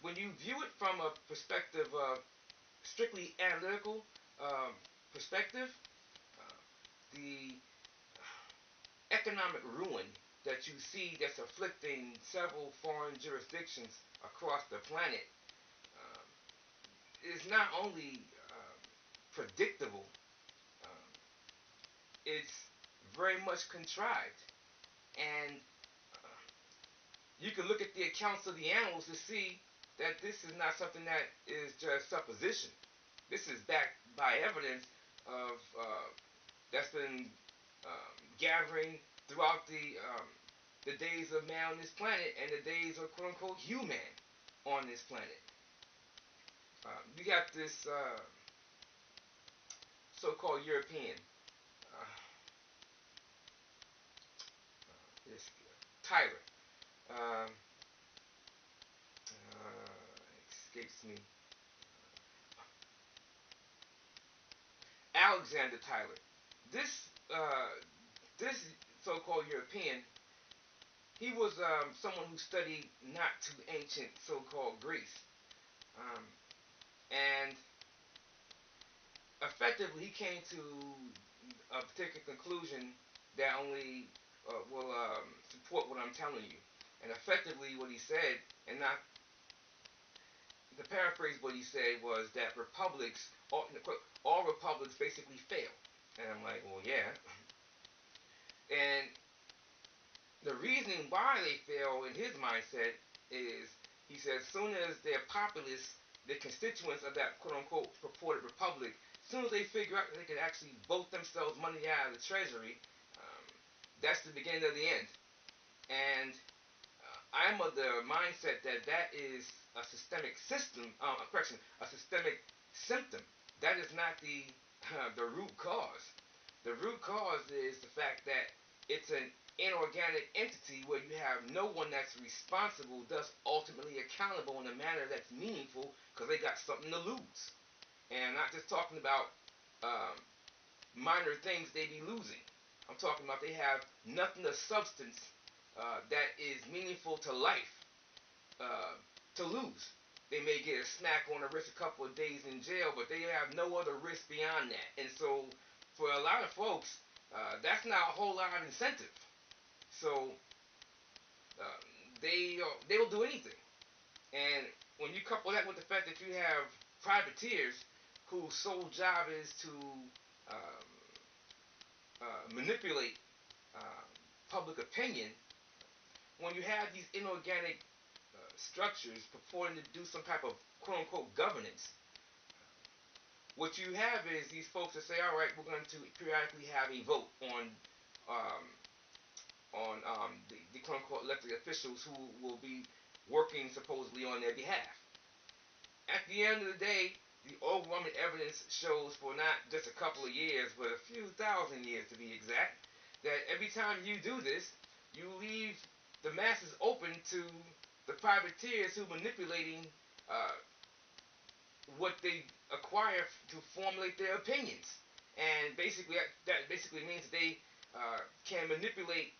when you view it from a perspective of strictly analytical perspective, the economic ruin that you see that's afflicting several foreign jurisdictions across the planet um, is not only predictable, um, it's very much contrived. And you can look at the accounts of the animals to see that this is not something that is just supposition. This is backed by evidence of that's been gathering throughout the days of man on this planet and the days of quote unquote human on this planet. We got this so-called European, this Tyler. Um, escapes me. Alexander Tyler. This this so-called European, he was someone who studied not too ancient so-called Greece, um, and effectively he came to a particular conclusion that only will support what I'm telling you. And effectively, what he said, and not the paraphrase, what he said was that republics, all republics, basically fail. And I'm like, well, yeah. And the reasoning why they fail in his mindset is, he says, as soon as their populace, the constituents of that quote unquote purported republic, as soon as they figure out that they can actually vote themselves money out of the treasury, um, that's the beginning of the end. And I'm of the mindset that that is a systemic system, correction, a systemic symptom. That is not the root cause. The root cause is the fact that it's an inorganic entity where you have no one that's responsible, thus ultimately accountable in a manner that's meaningful because they got something to lose. And I'm not just talking about um, minor things they be losing. I'm talking about they have nothing of substance that is meaningful to life uh, to lose. They may get a smack on the wrist, a couple of days in jail, but they have no other risk beyond that. And so, for a lot of folks, that's not a whole lot of incentive. So uh, they will do anything. And when you couple that with the fact that you have privateers whose sole job is to um, manipulate uh, public opinion, when you have these inorganic structures purporting to do some type of quote unquote governance, what you have is these folks that say, all right, we're going to periodically have a vote um, the quote unquote elected officials who will be working supposedly on their behalf. At the end of the day, the overwhelming evidence shows for not just a couple of years, but a few thousand years to be exact, that every time you do this, you leave the masses open to the privateers who are manipulating uh, what they acquire to formulate their opinions. And basically, that basically means they can manipulate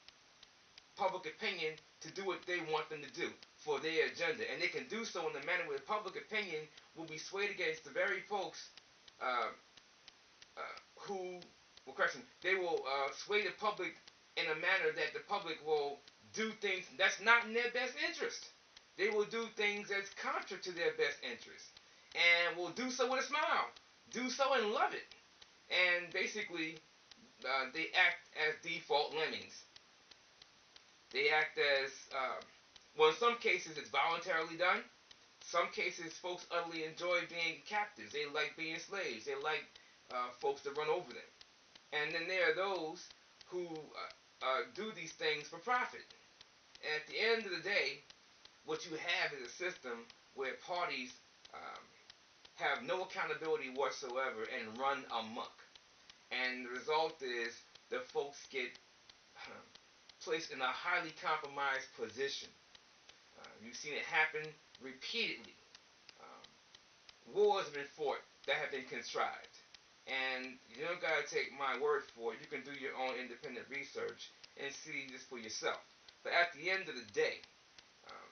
public opinion to do what they want them to do for their agenda. And they can do so in a manner where public opinion will be swayed against the very folks uh, who, well, correction, they will sway the public in a manner that the public will do things that's not in their best interest. They will do things that's contrary to their best interest. And will do so with a smile. Do so and love it. And basically, they act as default lemmings. They act as, well, in some cases it's voluntarily done. Some cases folks utterly enjoy being captives. They like being slaves. They like folks to run over them. And then there are those who do these things for profit. And at the end of the day, what you have is a system where parties um, have no accountability whatsoever and run amok. And the result is the folks get placed in a highly compromised position. You've seen it happen repeatedly. Wars have been fought that have been contrived. And you don't gotta take my word for it. You can do your own independent research and see this for yourself. But at the end of the day, um,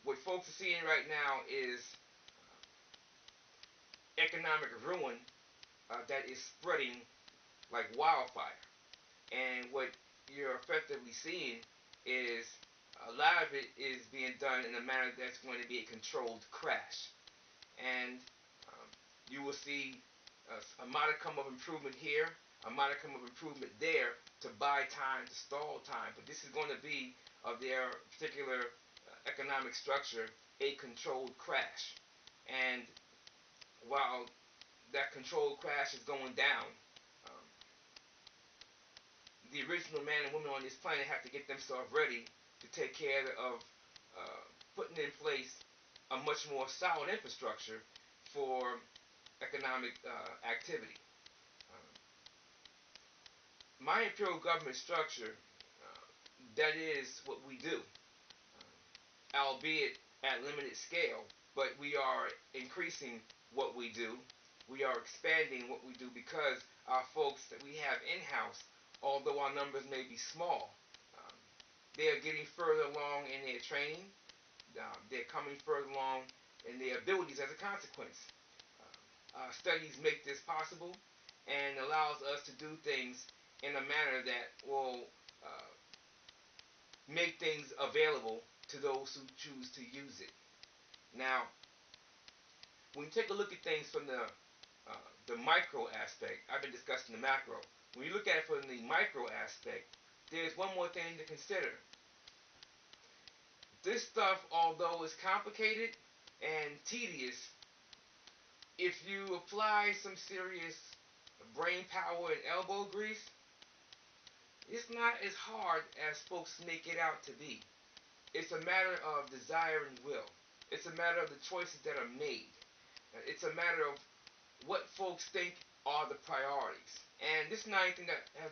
what folks are seeing right now is economic ruin that is spreading like wildfire. And what you're effectively seeing is a lot of it is being done in a manner that's going to be a controlled crash. And you will see a modicum of improvement here, a modicum of improvement there to buy time, to stall time. But this is going to be, of their particular economic structure, a controlled crash. And while that controlled crash is going down, um, the original man and woman on this planet have to get themselves ready to take care of putting in place a much more solid infrastructure for economic activity. Uh, my imperial government structure, that is what we do, albeit at limited scale, but we are increasing what we do. We are expanding what we do because our folks that we have in-house, although our numbers may be small, um, they are getting further along in their training. They're coming further along in their abilities as a consequence. Studies make this possible and allows us to do things in a manner that will make things available to those who choose to use it. Now, when you take a look at things from the micro aspect, I've been discussing the macro. When you look at it from the micro aspect, there's one more thing to consider. This stuff, although it's complicated and tedious, if you apply some serious brain power and elbow grease, it's not as hard as folks make it out to be. It's a matter of desire and will. It's a matter of the choices that are made. It's a matter of what folks think are the priorities. And this is not anything that has